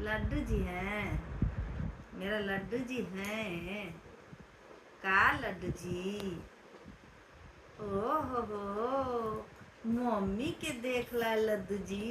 लड्डू जी हैं, मेरा लड्डू जी हैं का लड्डू जी। ओ हो, मम्मी के देख ला लड्डू जी,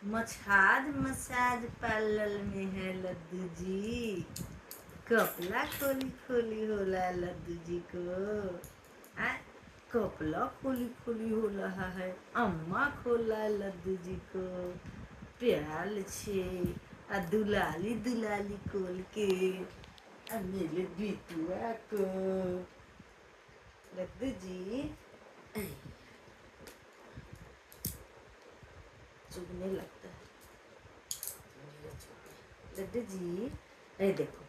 मछाज मसाज पार्लर में है लड्डू जी। कपला खोली खोली होला लड्डू जी को। आ, कपला खोली खोली हो रहा है, अम्मा खोला लड्डू जी को। प्याल छे आ दुलाली दुलाली खोल के आ मेरे बिटुआ को। लड्डू जी चुभने लगता है मेरे चुभने। लड्डू जी ए देखो,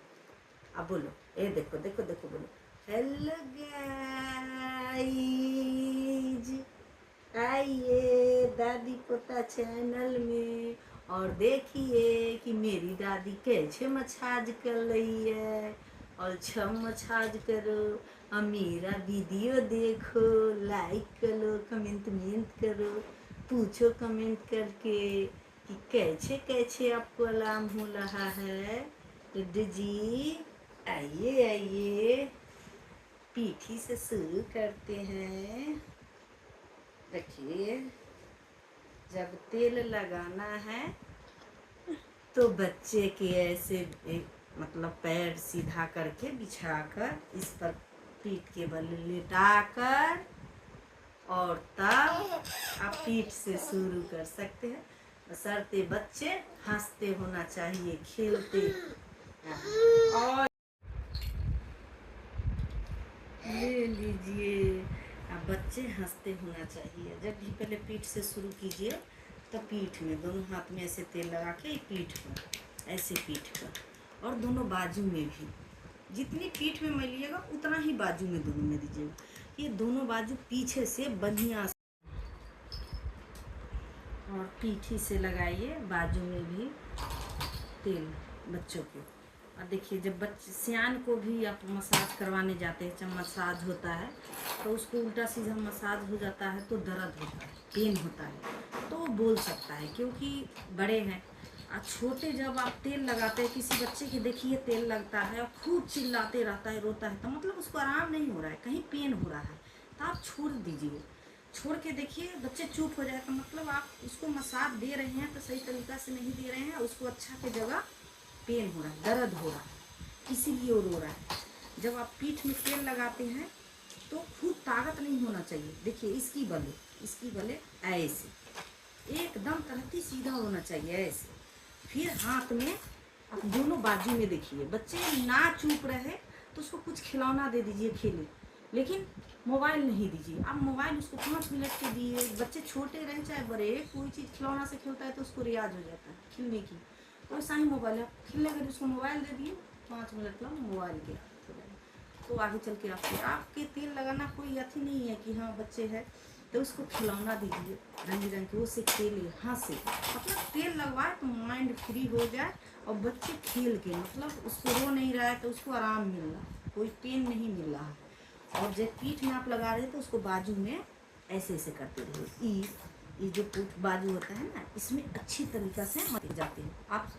अब बोलो, ए देखो देखो देखो बोलो, हेलो गाइज, आइए दादी पोता चैनल में और देखिए कि मेरी दादी कैसे मसाज कर रही है। और छम मसाज करो और मेरा वीडियो देखो, लाइक करो, कमेंट करो, पूछो कमेंट करके कि कैसे कैसे आपको आराम हो रहा है। लड्डू जी आइए आइए, पीठी से शुरू करते हैं। देखिए, जब तेल लगाना है तो बच्चे के ऐसे मतलब पैर सीधा करके बिछाकर इस पर पीठ के बल लेटाकर और तब आप पीठ से शुरू कर सकते हैं। बशर्ते बच्चे हंसते होना चाहिए, खेलते। और ले लीजिए, अब बच्चे हंसते होना चाहिए। जब भी पहले पीठ से शुरू कीजिए तो पीठ में दोनों हाथ में ऐसे तेल लगा के पीठ पर, ऐसे पीठ पर, और दोनों बाजू में भी जितनी पीठ में मलिएगा उतना ही बाजू में दोनों में दीजिएगा। ये दोनों बाजू पीछे से बढ़िया और पीठी से लगाइए बाजू में भी तेल बच्चों के। और देखिए, जब बच्चे सियान को भी आप मसाज करवाने जाते हैं, जब मसाज होता है तो उसको उल्टा सीधा मसाज हो जाता है तो दर्द होता है, पेन होता है, तो वो बोल सकता है क्योंकि बड़े हैं। और छोटे जब आप तेल लगाते हैं, किसी बच्चे के देखिए तेल लगता है और खूब चिल्लाते रहता है, रोता है, तो मतलब उसको आराम नहीं हो रहा है, कहीं पेन हो रहा है, तो आप छोड़ दीजिए। छोड़ के देखिए बच्चे चुप हो जाए तो मतलब आप उसको मसाज दे रहे हैं तो सही तरीका से नहीं दे रहे हैं, उसको अच्छा की जगह पेन हो रहा है, दर्द हो रहा है, इसीलिए वो रो रहा है। जब आप पीठ में तेल लगाते हैं तो खूब ताकत नहीं होना चाहिए। देखिए इसकी बले ऐसे एकदम तरती सीधा होना चाहिए, ऐसे। फिर हाथ में आप दोनों बाजू में देखिए, बच्चे ना चुप रहे तो उसको कुछ खिलौना दे दीजिए खेले, लेकिन मोबाइल नहीं दीजिए। आप मोबाइल उसको 5 मिनट के दिए, बच्चे छोटे रहे चाहे बड़े, कोई चीज़ खिलौना से खेलता है तो उसको रियाज हो जाता है खिलने की। तो ऐसा ही मोबाइल है, खिलने के उसको मोबाइल दे दिए, 5 मिनट में मोबाइल के आदत हो जाएगी। तो आगे चल के आपके तेल लगाना कोई अथी नहीं है कि हाँ बच्चे है तो उसको खिलौना दीजिए रंग बिरंग के, वो से खेले, हंसे, मतलब तेल लगवाए तो माइंड फ्री हो जाए और बच्चे खेल के, मतलब उसको रो नहीं रहा है तो उसको आराम मिल रहा है, कोई पेन नहीं मिल रहा है। और जब पीठ में आप लगा रहे तो उसको बाजू में ऐसे ऐसे करते रहिए। ये जो पीठ बाजू होता है ना, इसमें अच्छी तरीक़ा से मत जाते हैं आप,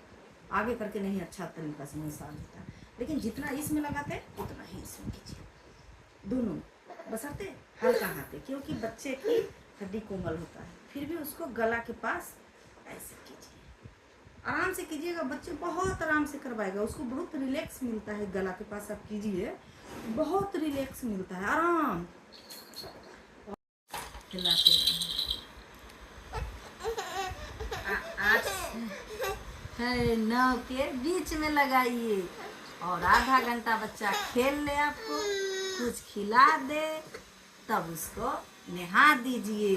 आगे करके नहीं अच्छा तरीक़ा से मसाज होता है, लेकिन जितना इसमें लगाते हैं उतना ही इसमें कीजिए, दोनों बशर्ते हल्का हाथे, क्योंकि बच्चे की हड्डी कोमल होता है। फिर भी उसको गला के पास ऐसे कीजिए, आराम से कीजिएगा, बच्चे बहुत आराम से करवाएगा, उसको बहुत रिलैक्स मिलता है। गला के पास आप कीजिए, बहुत रिलैक्स मिलता है, आराम। खिलाते आज है 9 के बीच में लगाइए और आधा घंटा बच्चा खेल ले, आपको कुछ खिला दे, तब उसको नहा दीजिए।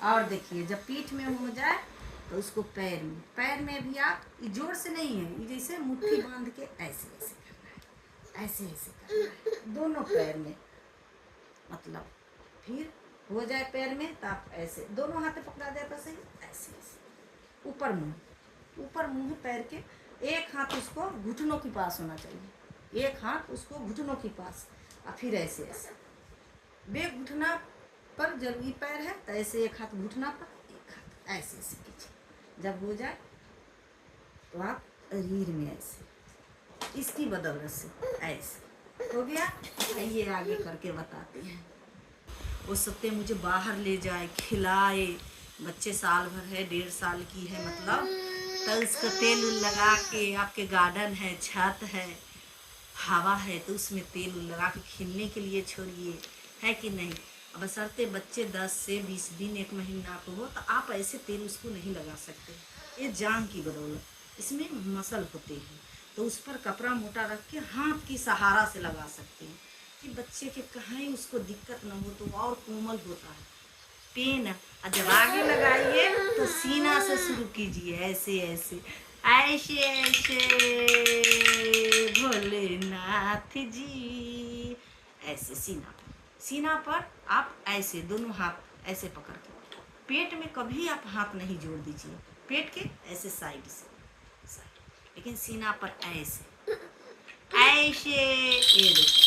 और देखिए जब पीठ में हो जाए तो उसको पैर में भी आप जोर से नहीं है, ये जैसे मुट्ठी बांध के ऐसे ऐसे करना है, ऐसे ऐसे करना है दोनों पैर में, मतलब फिर हो जाए पैर में तो आप ऐसे दोनों हाथ पकड़ा दे तो सही, ऐसे ऐसे ऊपर मुंह पैर के, एक हाथ उसको घुटनों के पास होना चाहिए, एक हाथ उसको घुटनों के पास, और फिर ऐसे ऐसे बे घुटना पर जरूरी पैर है तो ऐसे एक हाथ घुटना पर, एक हाथ ऐसे ऐसे कीजिए। जब हो जाए तो आप रीढ़ में ऐसे, इसकी बदौलत से ऐसे हो गया। ये आगे करके बताते हैं। वो सकते मुझे बाहर ले जाए, खिलाए, बच्चे साल भर है, 1.5 साल की है मतलब, तो उसको तेल लगा के, आपके गार्डन है, छत है, हवा है, तो उसमें तेल लगा के खिलने के लिए छोड़िए, है कि नहीं। अब बशर्ते बच्चे 10 से 20 दिन 1 महीना को हो, तो आप ऐसे तेल उसको नहीं लगा सकते। ये जान की बदौलत, इसमें मसल होते हैं, तो उस पर कपड़ा मोटा रख के हाथ की सहारा से लगा सकते हैं कि बच्चे के कहीं उसको दिक्कत न हो, तो और कोमल होता है पेन। और जब आगे लगाइए तो सीना से शुरू कीजिए, ऐसे ऐसे ऐसे ऐसे, भोलेनाथ जी, ऐसे सीना पर आप ऐसे दोनों हाथ ऐसे पकड़ के, पेट में कभी आप हाथ नहीं जोड़ दीजिए, पेट के ऐसे साइड से साइड, लेकिन सीना पर ऐसे ऐसे। ये देखो,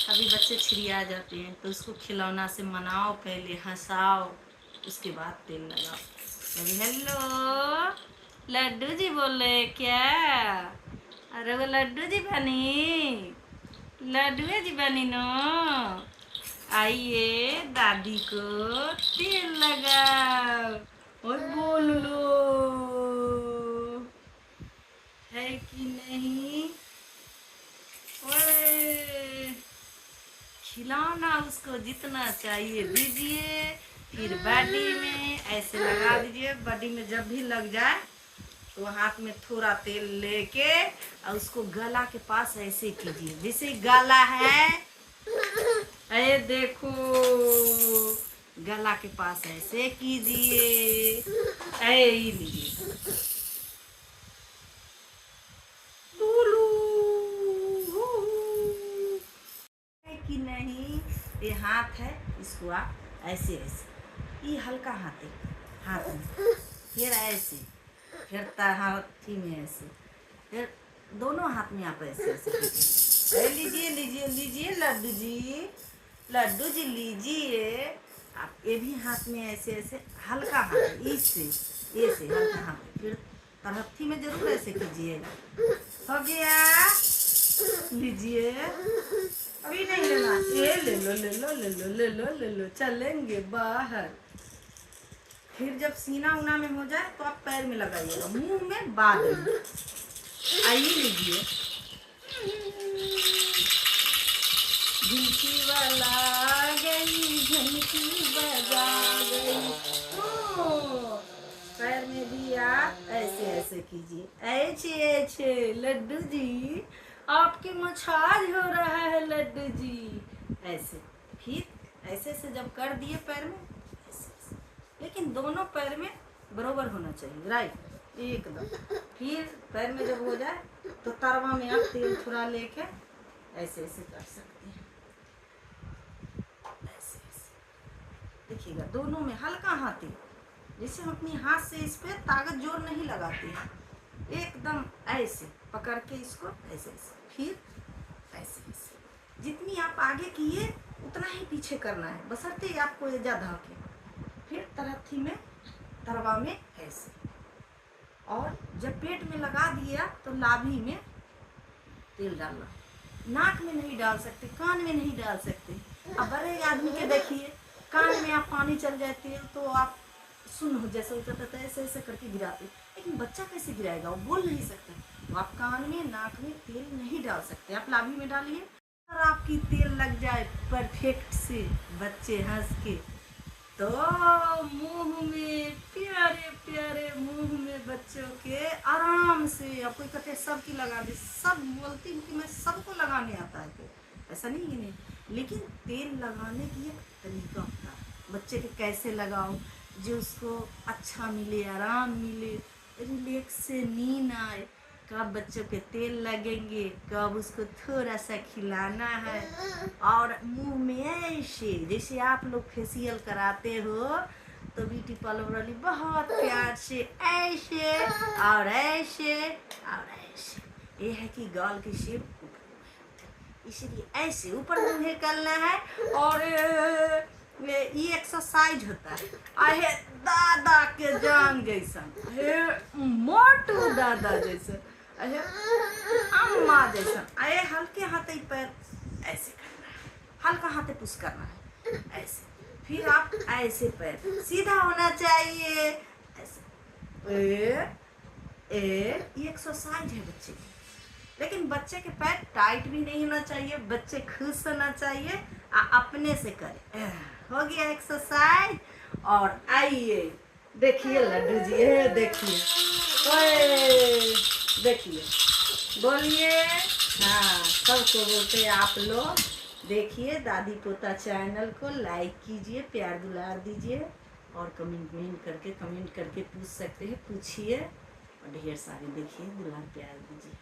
कभी बच्चे छिड़िया जाते हैं तो उसको खिलौना से मनाओ, पहले हंसाओ, उसके बाद तेल लगाओ। कभी हेलो लड्डू जी बोले क्या, अरे वो लड्डू जी बनी, लड्डू जी बनी नो, आइए दादी को तेल लगाओ और बोल लो, है कि नहीं। ओए, खिलौना उसको जितना चाहिए दीजिए, फिर बॉडी में ऐसे लगा दीजिए। बॉडी में जब भी लग जाए तो हाथ में थोड़ा तेल लेके और उसको गला के पास ऐसे कीजिए, जैसे गला है, अरे देखो, गला के पास ऐसे कीजिए, ऐ लीजिए, कि नहीं। ये हाथ है, इसको आप ऐसे ऐसे, ये हल्का हाथ है, हाथ में फिर ऐसे, फिर हाथी में ऐसे, फिर दोनों हाथ में आप ऐसे ऐसे लीजिए लीजिए लीजिए लड्डू जी, लड्डू जी लीजिए। आप ये भी हाथ में ऐसे ऐसे, हल्का हाथ, इससे ये से हल्का हाथ, फिर तरहथी में जरूर ऐसे कीजिएगा। हो गया, लीजिए, अभी नहीं लेना, ये ले लो ले लो ले लो ले लो ले लो, चलेंगे बाहर। फिर जब सीना उना में हो जाए तो आप पैर में लगाइएगा, मुंह में बाद में। आइए लीजिए, झुमकी वाला गई, झुमकी बजा गई, पैर में भी आप ऐसे ऐसे कीजिए, ऐसे ऐसे। लड्डू जी आपके मसाज हो रहा है लड्डू जी, ऐसे। फिर ऐसे ऐसे जब कर दिए पैर में ऐसे ऐसे, लेकिन दोनों पैर में बराबर होना चाहिए, राइट एकदम। फिर पैर में जब हो जाए तो तरवा में आप तेल थोड़ा लेके ऐसे ऐसे कर सकते हैं, ऐसे ऐसे। देखिएगा दोनों में हल्का हाथ है, जैसे हम अपनी हाथ से इस पे ताकत जोर नहीं लगाते हैं, एकदम ऐसे पकड़ के इसको ऐसे ऐसे, फिर ऐसे ऐसे। जितनी आप आगे किए उतना ही पीछे करना है, बशर्ते आपको ये ज्यादा के। फिर तरथी में, तरवा में ऐसे, और जब पेट में लगा दिया तो लाभी में तेल डालना, नाक में नहीं डाल सकते, कान में नहीं डाल सकते। अब बड़े आदमी के देखिए, कान में आप पानी चल जाती है तो आप सुन हो जैसे होता था ऐसे ऐसे करके गिराते, लेकिन बच्चा कैसे गिराएगा, वो बोल नहीं सकता, तो आप कान में नाक में तेल नहीं डाल सकते, आप लाभी में डालिए। और आपकी तेल लग जाए परफेक्ट से, बच्चे हंस के, तो मुंह में प्यारे प्यारे, मुंह में बच्चों के आराम से। अब कोई कहते सबकी लगा दे, सब बोलती हूँ कि मैं सबको लगाने आता है, तो ऐसा नहीं है नहीं, लेकिन तेल लगाने की एक तरीका होता है, बच्चे के कैसे लगाओ जो उसको अच्छा मिले, आराम मिले, रिलैक्स से नींद आए। कब बच्चों के तेल लगेंगे, कब उसको थोड़ा सा खिलाना है, और मुंह में ऐसे जैसे आप लोग फेशियल कराते हो तो ब्यूटी पार्लर वाली बहुत प्यार से ऐसे और ऐसे और ऐसे। ये है कि गाल की शेप, इसलिए ऐसे ऊपर मुंह करना है और ये एक्सरसाइज होता है। आहे दादा के जान जैसन, हे मोटू दादा जैसन, आहे अम्मा जैसन। आए हल्के हाथे पैर ऐसे करना है, हल्का हाथे पुश करना है ऐसे, फिर आप ऐसे पैर सीधा होना चाहिए ऐसे। ये एक्सरसाइज है बच्चे की। लेकिन बच्चे के पैर टाइट भी नहीं होना चाहिए, बच्चे खुश होना चाहिए, अपने से करे। हो गया एक्सरसाइज। और आइए देखिए लड्डू जी, ये देखिए, ओए देखिए, बोलिए। हाँ, सबको बोलते आप लोग देखिए दादी पोता चैनल को लाइक कीजिए, प्यार दुलार दीजिए, और कमेंट करके पूछ सकते हैं, पूछिए, और ढेर सारे देखिए दुलार प्यार दीजिए।